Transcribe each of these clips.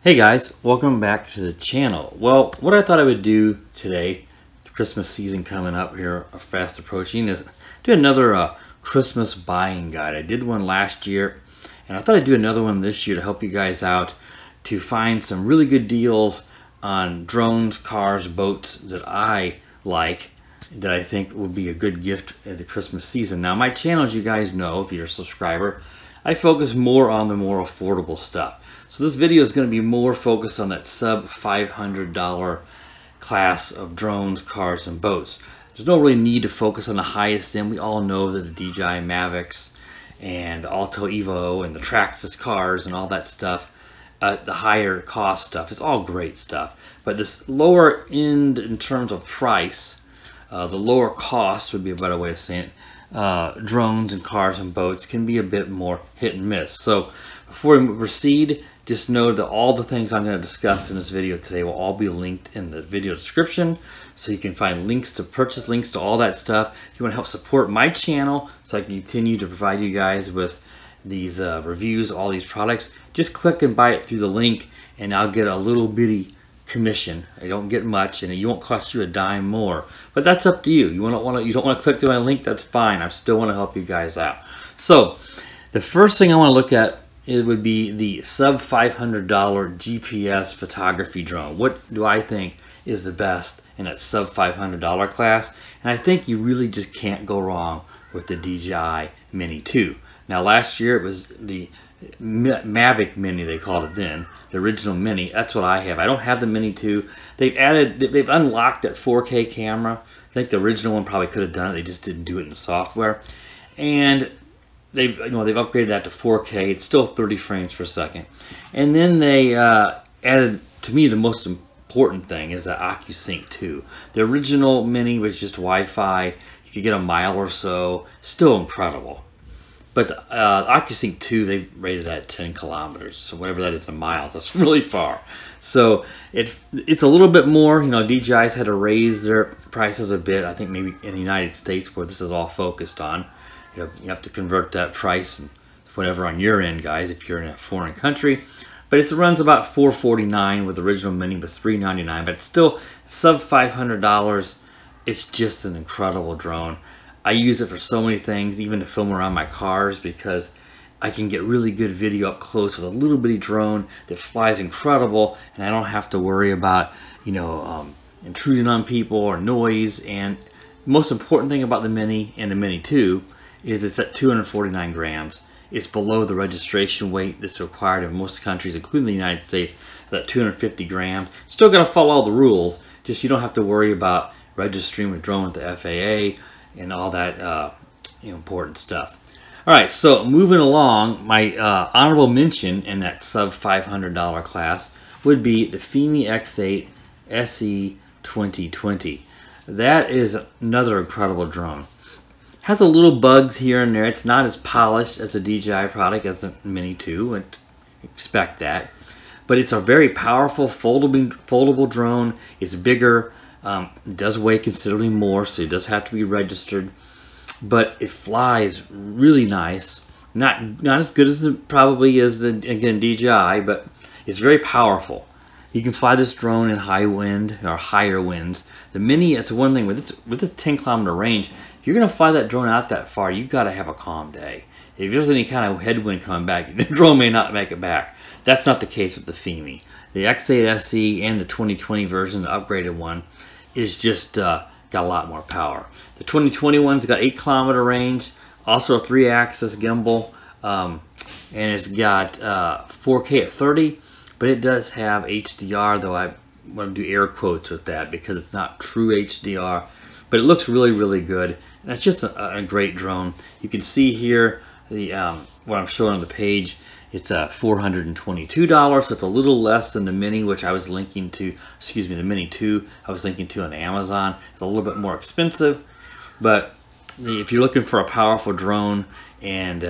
Hey guys, welcome back to the channel. Well, what I thought I would do today, the Christmas season coming up here, fast approaching, is do another Christmas buying guide. I did one last year, and I thought I'd do another one this year to help you guys out to find some really good deals on drones, cars, boats that I like, that I think will be a good gift at the Christmas season. Now, my channel, as you guys know, if you're a subscriber, I focus more on the more affordable stuff. So this video is going to be more focused on that sub $500 class of drones, cars, and boats. There's no really need to focus on the highest end. We all know that the DJI Mavics and the Alto Evo and the Traxxas cars and all that stuff, the higher cost stuff, is all great stuff. But this lower end in terms of price, the lower cost would be a better way of saying it, drones and cars and boats can be a bit more hit and miss. So before we proceed, just know that all the things I'm going to discuss in this video today will all be linked in the video description, so you can find links to purchase, links to all that stuff. If you want to help support my channel so I can continue to provide you guys with these reviews, all these products, just click and buy it through the link and I'll get a little bitty commission. I don't get much, and it won't cost you a dime more, but that's up to you. You don't want to click through my link, that's fine. I still want to help you guys out. So the first thing I want to look at, it would be the sub $500 GPS photography drone. What do I think is the best in that sub $500 class? And I think you really just can't go wrong with the DJI Mini 2. Now last year it was the Mavic Mini, they called it then, the original Mini. That's what I have. I don't have the Mini 2. They've unlocked that 4K camera. I think the original one probably could have done it. They just didn't do it in the software. And they've upgraded that to 4K. It's still 30 frames per second. And then they added, to me, the most important thing is the OcuSync 2. The original Mini was just Wi-Fi. You could get a mile or so. Still incredible. But OcuSync 2, they've rated that at 10 kilometers. So whatever that is in miles, that's really far. So it's a little bit more. You know, DJI's had to raise their prices a bit. I think maybe in the United States, where this is all focused on. You have to convert that price and whatever on your end, guys, if you're in a foreign country. But it runs about $449 with the original Mini, with $399. But it's still sub $500. It's just an incredible drone. I use it for so many things, even to film around my cars, because I can get really good video up close with a little bitty drone that flies incredible, and I don't have to worry about, intruding on people or noise. And the most important thing about the Mini and the Mini 2 is it's at 249 grams. It's below the registration weight that's required in most countries, including the United States, at 250 grams. Still got to follow all the rules, just you don't have to worry about registering with drone with the FAA and all that important stuff. All right, so moving along, my honorable mention in that sub $500 class would be the FIMI X8 SE 2020. That is another incredible drone. Has a little bugs here and there. It's not as polished as a DJI product as the Mini 2, and expect that. But it's a very powerful foldable drone. It's bigger. It does weigh considerably more, so it does have to be registered. But it flies really nice. Not as good as it probably is the, again, DJI, but it's very powerful. You can fly this drone in high wind or higher winds. The Mini, it's one thing with this 10 kilometer range. If you're going to fly that drone out that far, you've got to have a calm day. If there's any kind of headwind coming back, the drone may not make it back. That's not the case with the FIMI. The X8 SE and the 2020 version, the upgraded one, is just got a lot more power. The 2020 one's got 8 kilometer range, also a 3-axis gimbal, and it's got 4K at 30. But it does have HDR, though I want to do air quotes with that because it's not true HDR. But it looks really, really good. And it's just a great drone. You can see here the what I'm showing on the page. It's $422, so it's a little less than the Mini, which I was linking to. Excuse me, the Mini 2 I was linking to on Amazon. It's a little bit more expensive, but if you're looking for a powerful drone and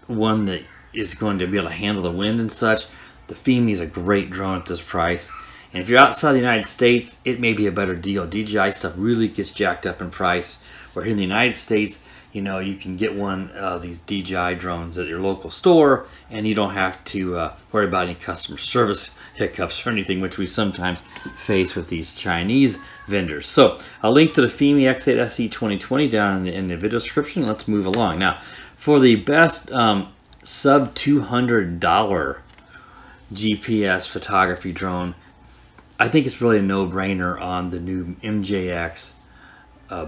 one that is going to be able to handle the wind and such, the FIMI is a great drone at this price. And if you're outside the United States, it may be a better deal. DJI stuff really gets jacked up in price. Where here in the United States, you know, you can get one of these DJI drones at your local store, and you don't have to worry about any customer service hiccups or anything, which we sometimes face with these Chinese vendors. So I'll link to the FIMI X8 SE 2020 down in the video description. Let's move along. Now, for the best sub $200 GPS photography drone, I think it's really a no-brainer on the new MJX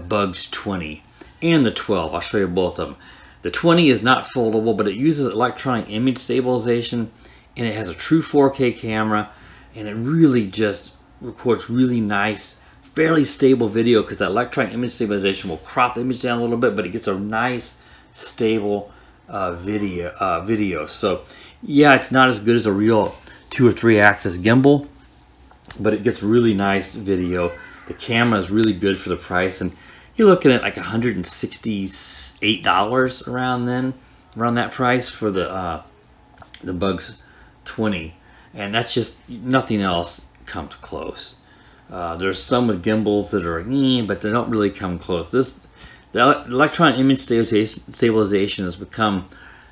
Bugs 20 and the 12. I'll show you both of them. The 20 is not foldable, but it uses electronic image stabilization, and it has a true 4K camera, and it really just records really nice, fairly stable video, because that electronic image stabilization will crop the image down a little bit, but it gets a nice, stable video. So yeah, it's not as good as a real 2 or 3 axis gimbal, but it gets really nice video. The camera is really good for the price, and you're looking at like $168 around that price for the Bugs 20, and that's just, nothing else comes close. There's some with gimbals that are but they don't really come close. The electronic image stabilization has become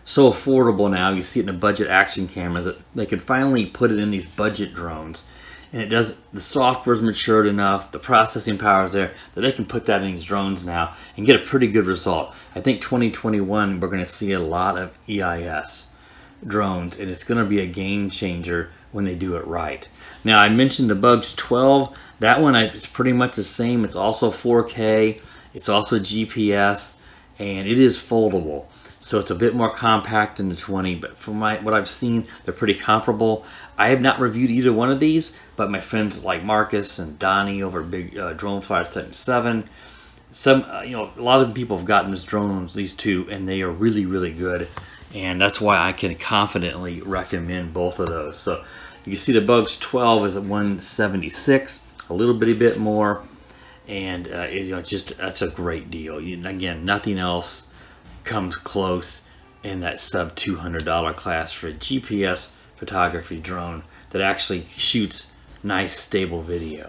so affordable now. You see it in the budget action cameras that they can finally put it in these budget drones. And it does, the software's matured enough, the processing power is there, that they can put that in these drones now and get a pretty good result. I think 2021 we're going to see a lot of EIS drones, and it's going to be a game changer when they do it right. Now, I mentioned the Bugs 12. That one is pretty much the same. It's also 4K, it's also GPS, and it is foldable. So it's a bit more compact than the 20, but from what I've seen, they're pretty comparable. I have not reviewed either one of these, but my friends like Marcus and Donnie over at Big Drone Flyer 77, a lot of people have gotten this drone, these two, and they are really, really good. And that's why I can confidently recommend both of those. So you can see the Bugs 12 is at $176, a little bitty bit more, and that's a great deal. Again, nothing else comes close in that sub $200 class for a GPS photography drone that actually shoots nice, stable video.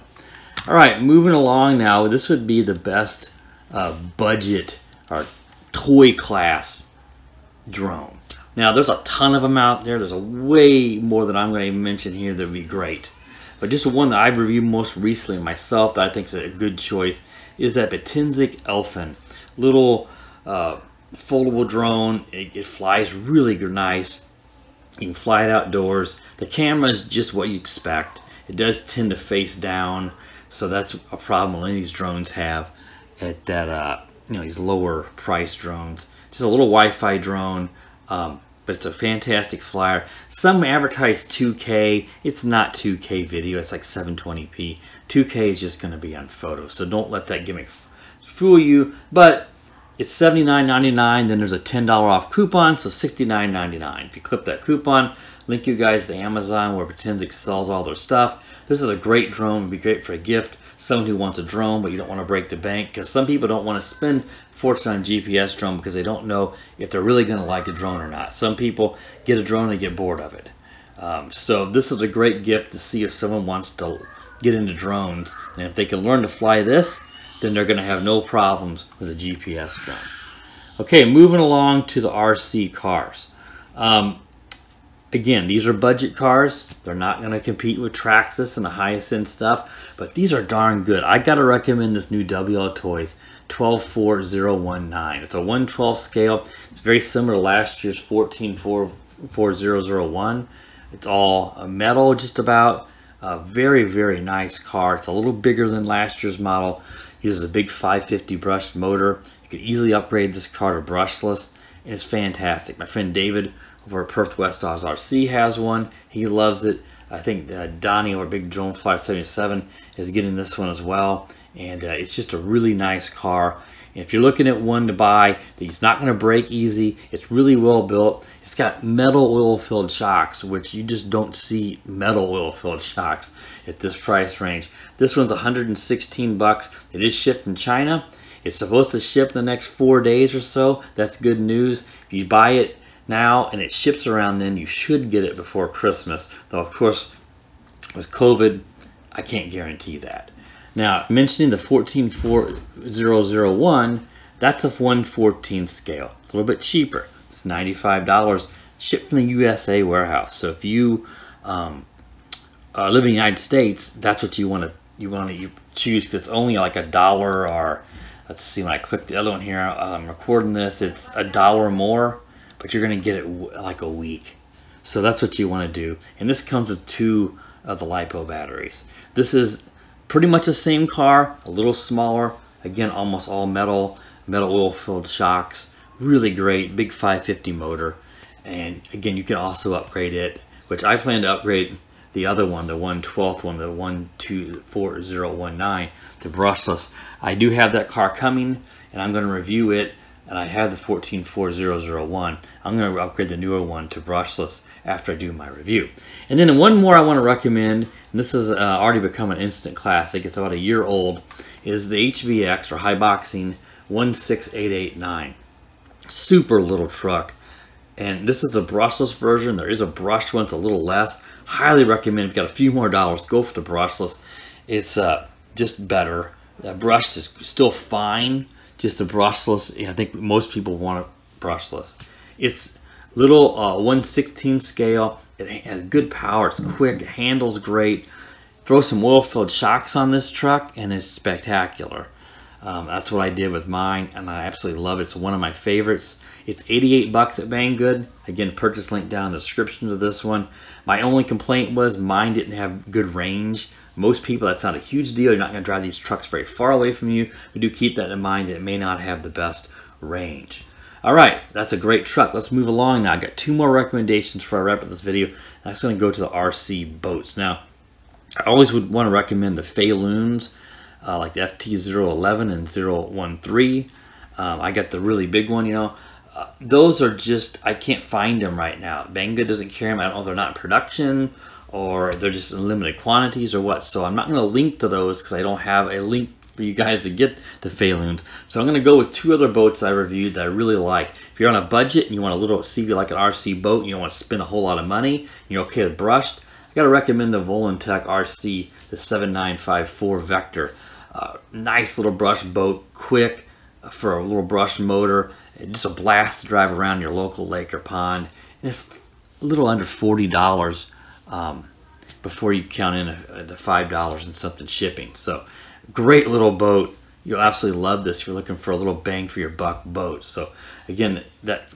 All right, moving along now. This would be the best budget or toy class drone. Now, there's a ton of them out there. There's a way more than I'm going to even mention here that would be great. But just one that I've reviewed most recently myself that I think is a good choice is that BANGGOOD'S Elfin. Little foldable drone. It flies really nice. You can fly it outdoors. The camera is just what you expect. It does tend to face down, so that's a problem many of these drones have at that these lower price drones. Just a little Wi-Fi drone, but it's a fantastic flyer. Some advertise 2K. It's not 2K video. It's like 720p. 2K is just going to be on photos, so don't let that gimmick fool you. But it's $79.99, then there's a $10 off coupon, so $69.99. If you clip that coupon, link you guys to Amazon where BANGGOOD'S sells all their stuff. This is a great drone. It would be great for a gift. Someone who wants a drone but you don't want to break the bank, because some people don't want to spend a fortune on GPS drone because they don't know if they're really going to like a drone or not. Some people get a drone and get bored of it. So this is a great gift to see if someone wants to get into drones. And if they can learn to fly this, then they're going to have no problems with a GPS drone. Okay, moving along to the RC cars. Again, these are budget cars. They're not going to compete with Traxxas and the highest end stuff, but these are darn good. I got to recommend this new WLTOYS 124019. It's a 1/12 scale. It's very similar to last year's 144001. It's all metal, just about. Very, very nice car. It's a little bigger than last year's model. Uses a big 550 brushed motor. You could easily upgrade this car to brushless, and it's fantastic. My friend David over at Perth West Oz RC has one. He loves it. I think Donnie over at Big Drone Flyer 77 is getting this one as well, and it's just a really nice car. And if you're looking at one to buy, it's not going to break easy. It's really well built. It's got metal oil-filled shocks, which you just don't see metal oil-filled shocks at this price range. This one's $116. It is shipped in China. It's supposed to ship in the next 4 days or so. That's good news. If you buy it now and it ships around then, you should get it before Christmas. Though, of course, with COVID, I can't guarantee that. Now, mentioning the 144001, that's a 1/14 scale. It's a little bit cheaper. It's $95 shipped from the USA warehouse. So if you live in the United States, that's what you want to choose, because it's only like $1, or let's see, when I click the other one here, I'm recording this, it's $1 more, but you're going to get it like a week. So that's what you want to do. And this comes with 2 of the LiPo batteries. This is pretty much the same car, a little smaller. Again, almost all metal oil-filled shocks. Really great, big 550 motor. And again, you can also upgrade it, which I plan to upgrade the other one, the 1/12 one, the 124019, to brushless. I do have that car coming, and I'm going to review it. And I have the 144001. I'm going to upgrade the newer one to brushless after I do my review. And then one more I want to recommend, and this has already become an instant classic. It's about a year old. Is the HBX, or High Boxing 16889. Super little truck. And this is a brushless version. There is a brushed one. It's a little less. Highly recommend. If you've got a few more dollars, go for the brushless. It's just better. The brushed is still fine. Just a brushless, I think most people want a brushless. It's little 1/16 scale. It has good power. It's quick. It handles great. Throw some oil-filled shocks on this truck, and it's spectacular. That's what I did with mine, and I absolutely love it. It's one of my favorites. It's $88 at Banggood. Again, purchase link down in the description of this one. My only complaint was mine didn't have good range. Most people, that's not a huge deal. You're not going to drive these trucks very far away from you. We do keep that in mind, that it may not have the best range. All right, that's a great truck. Let's move along now. I got 2 more recommendations before I wrap up this video. I'm just going to go to the RC boats. Now, I always would want to recommend the Feiloons, like the FT011 and 013. I got the really big one, you know. Those are just, I can't find them right now. Banggood doesn't carry them. I don't know if they're not in production, or they're just in limited quantities, or what. So I'm not going to link to those because I don't have a link for you guys to get the Feiloons. So I'm going to go with 2 other boats I reviewed that I really like. If you're on a budget and you want a little, see if you like an RC boat, and you don't want to spend a whole lot of money, and you're okay with brushed, I got to recommend the Volantex RC, the 7954 Vector. Nice little brush boat, quick for a little brush motor. Just a blast to drive around your local lake or pond. And it's a little under $40 before you count in the $5 and something shipping. So great little boat. You'll absolutely love this if you're looking for a little bang for your buck boat. So again, that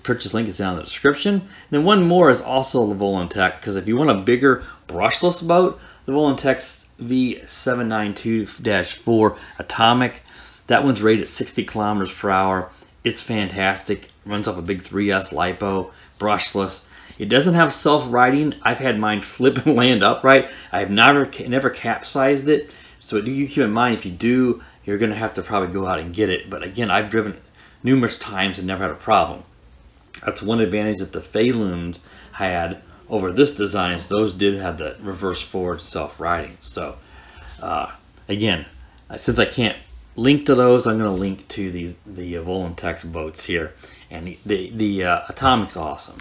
purchase link is down in the description. And then one more is also the Volantex, because if you want a bigger brushless boat, the Volantex V7924 Atomic, that one's rated at 60 kilometers per hour. It's fantastic. Runs off a big 3S LiPo, brushless. It doesn't have self-righting. I've had mine flip and land upright. I've never capsized it. So you keep in mind, if you do, you're going to have to probably go out and get it. But again, I've driven it numerous times and never had a problem. That's one advantage that the Feiloons had over this design, is those did have the reverse forward self-righting. So again, since I can't link to those, I'm going to link to the Volantex boats here. And the Atomic's awesome.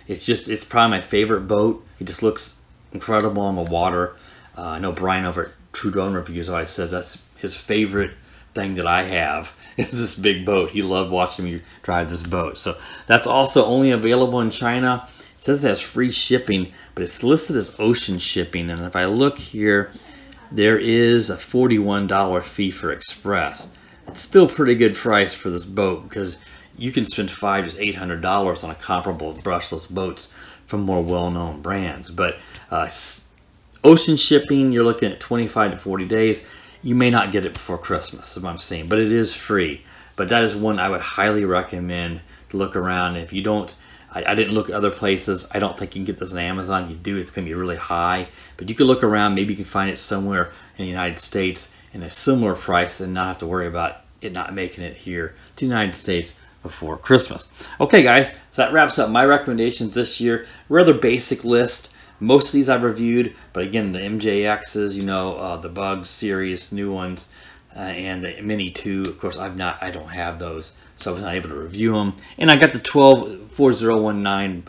It's probably my favorite boat. It just looks incredible on the water. I know Brian over at True Drone Reviews always says that's his favorite thing that I have is this big boat. He loved watching me drive this boat. So that's also only available in China. It says it has free shipping, but it's listed as ocean shipping. And if I look here, there is a $41 fee for express. It's still a pretty good price for this boat, because you can spend $500 to $800 on a comparable brushless boats from more well-known brands. But ocean shipping, you're looking at 25 to 40 days. You may not get it before Christmas, is what I'm saying, but it is free. But that is one I would highly recommend to look around. If you don't, I didn't look at other places. I don't think you can get this on Amazon. If you do, it's going to be really high. But you can look around. Maybe you can find it somewhere in the United States in a similar price and not have to worry about it not making it here to the United States before Christmas. Okay, guys, so that wraps up my recommendations this year. Rather basic list. Most of these I've reviewed, but again, the MJXs, you know, the Bugs series, new ones, and the Mini 2, of course, I don't have those, so I was not able to review them. And I got the 124019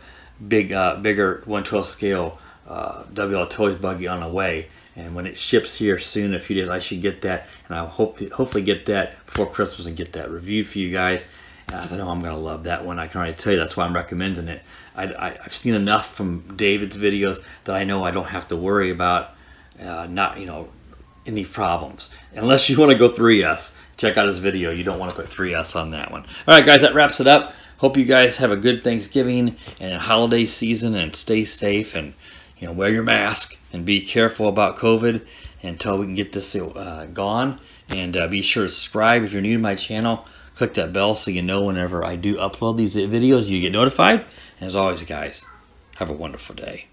bigger 1/12 scale WLTOYS Buggy on the way, And when it ships here soon, in a few days, I should get that, and I hope to hopefully get that before Christmas and get that reviewed for you guys. As I know I'm going to love that one. I can already tell you that's why I'm recommending it. I've seen enough from David's videos that I know I don't have to worry about any problems. Unless you want to go 3S, check out his video. You don't want to put 3S on that one. All right, guys, that wraps it up. Hope you guys have a good Thanksgiving and holiday season, and stay safe, and wear your mask and be careful about COVID until we can get this gone. And be sure to subscribe if you're new to my channel. Click that bell so you know whenever I do upload these videos, you get notified. And as always, guys, have a wonderful day.